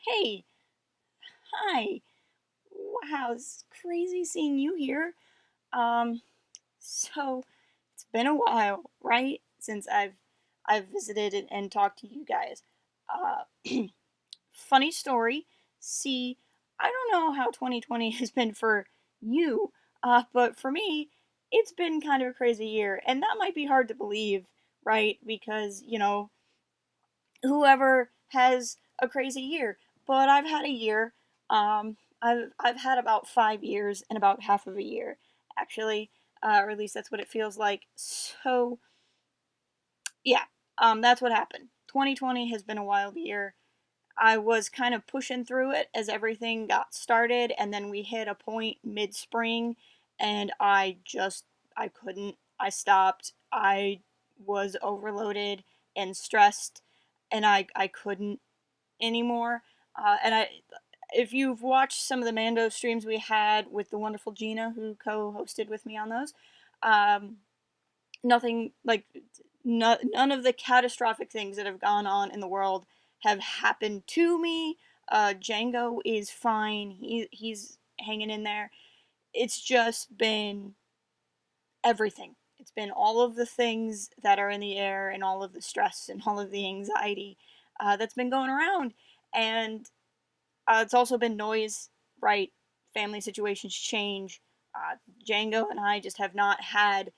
Hey, hi. Wow, it's crazy seeing you here. Um, so it's been a while, right? Since I've visited and talked to you guys. Funny story. See, I don't know how 2020 has been for you, but for me, it's been kind of a crazy year, and that might be hard to believe, right? Because, whoever has a crazy year. But I've had a year. I've had about 5 years and about half of a year, actually, or at least that's what it feels like. So yeah, that's what happened. 2020 has been a wild year. I was kind of pushing through it as everything got started, and then we hit a point mid spring, and I couldn't. I stopped. I was overloaded and stressed, and I couldn't anymore. If you've watched some of the Mando streams we had with the wonderful Gina, who co-hosted with me on those, um, nothing like none of the catastrophic things that have gone on in the world have happened to me. Django is fine. He's hanging in there. It's just been everything. It's been all of the things that are in the air and all of the stress and all of the anxiety that's been going around. And it's also been noise, right? Family situations change. Django and I just have not had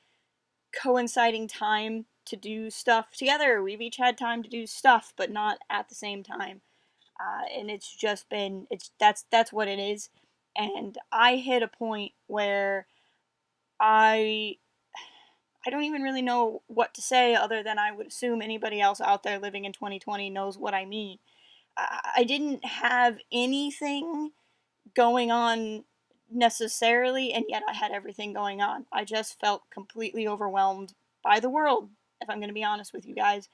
coinciding time to do stuff together. We've each had time to do stuff, but not at the same time. And it's just been that's what it is. And I hit a point where I I don't even really know what to say other than I would assume anybody else out there living in 2020 knows what I mean. I didn't have anything going on necessarily, and yet I had everything going on. I just felt completely overwhelmed by the world, if I'm going to be honest with you guys.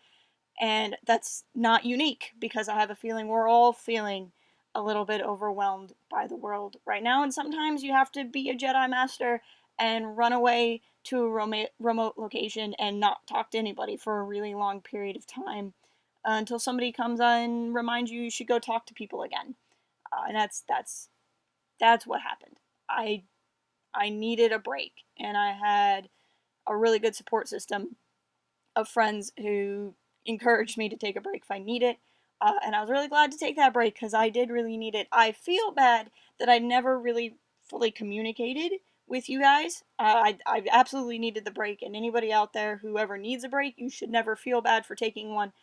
And that's not unique because I have a feeling we're all feeling a little bit overwhelmed by the world right now. And sometimes you have to be a Jedi Master and run away to a remote location and not talk to anybody for a really long period of time until somebody comes on and reminds you should go talk to people again. And that's what happened. I I needed a break, and I had a really good support system of friends who encouraged me to take a break if I need it. And I was really glad to take that break because I did really need it. I feel bad that I never really fully communicated with you guys. I absolutely needed the break, and anybody out there who ever needs a break, you should never feel bad for taking one.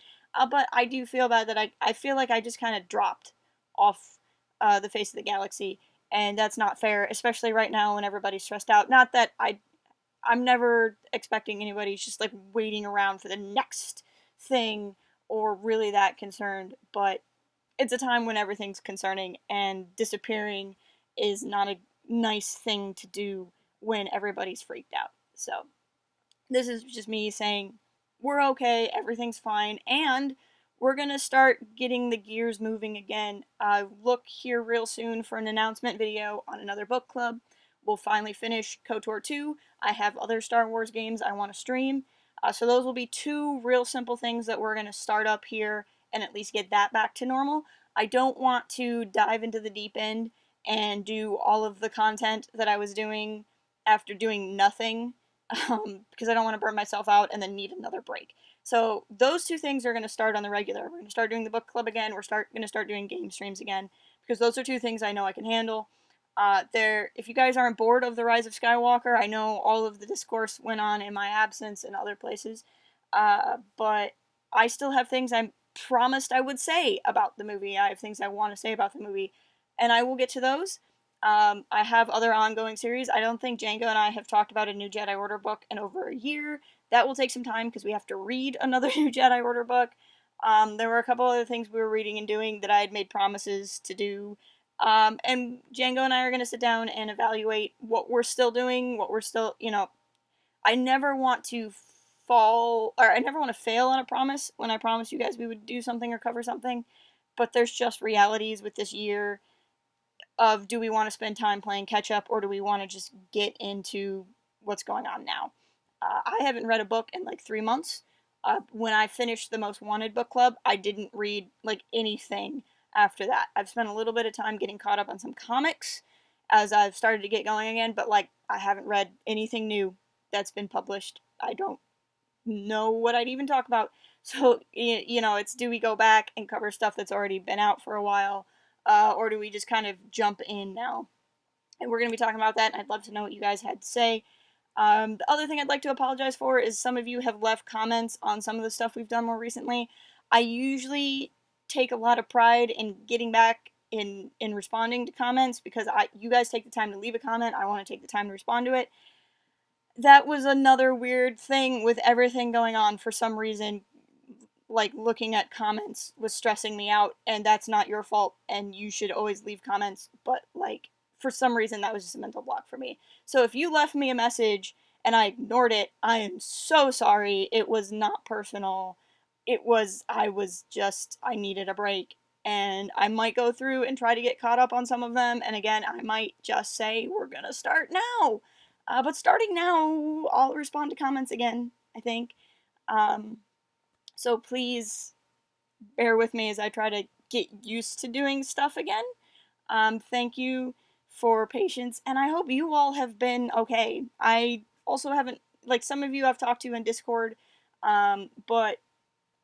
But I do feel bad that I feel like I just kind of dropped off the face of the galaxy, and that's not fair, especially right now when everybody's stressed out. Not that I'm never expecting anybody's just like waiting around for the next thing or really that concerned, but it's a time when everything's concerning and disappearing is not a nice thing to do when everybody's freaked out. So, this is just me saying we're okay, everything's fine, and we're gonna start getting the gears moving again. Look here real soon for an announcement video on another book club. We'll finally finish KOTOR 2. I have other Star Wars games I want to stream. So those will be two real simple things that we're going to start up here and at least get that back to normal. I don't want to dive into the deep end and do all of the content that I was doing after doing nothing because I don't want to burn myself out and then need another break. So those two things are going to start on the regular. We're going to start doing the book club again. We're going to start doing game streams again because those are two things I know I can handle. If you guys aren't bored of the Rise of Skywalker, I know all of the discourse went on in my absence and other places, but I still have things I promised I would say about the movie. I have things I want to say about the movie, and I will get to those. I have other ongoing series. I don't think Django and I have talked about a new Jedi Order book in over a year. That will take some time because we have to read another new Jedi Order book. There were a couple other things we were reading and doing that I had made promises to do. And Django and I are going to sit down and evaluate what we're still doing, what we're still, I never want to I never want to fail on a promise when I promised you guys we would do something or cover something. But there's just realities with this year of do we want to spend time playing catch up or do we want to just get into what's going on now? I haven't read a book in like 3 months. When I finished the Most Wanted book club, I didn't read like anything after that. I've spent a little bit of time getting caught up on some comics as I've started to get going again, but like I haven't read anything new that's been published. I don't know what I'd even talk about. So, it's do we go back and cover stuff that's already been out for a while, or do we just kind of jump in now? And we're going to be talking about that, and I'd love to know what you guys had to say. The other thing I'd like to apologize for is some of you have left comments on some of the stuff we've done more recently. I usually take a lot of pride in getting back in responding to comments because you guys take the time to leave a comment. I want to take the time to respond to it. That was another weird thing with everything going on. For some reason, like looking at comments was stressing me out, and that's not your fault, and you should always leave comments, but like for some reason that was just a mental block for me. So if you left me a message and I ignored it, I am so sorry. It was not personal. I needed a break, and I might go through and try to get caught up on some of them, and again, I might just say we're gonna start now. But starting now, I'll respond to comments again, I think. Um, so please bear with me as I try to get used to doing stuff again. Thank you for patience, and I hope you all have been okay. I also haven't, like, some of you I've talked to in Discord, but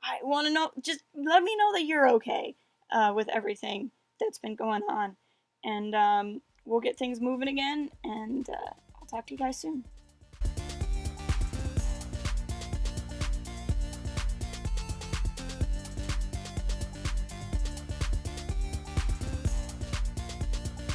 I want to know, just let me know that you're okay with everything that's been going on, and we'll get things moving again, and I'll talk to you guys soon.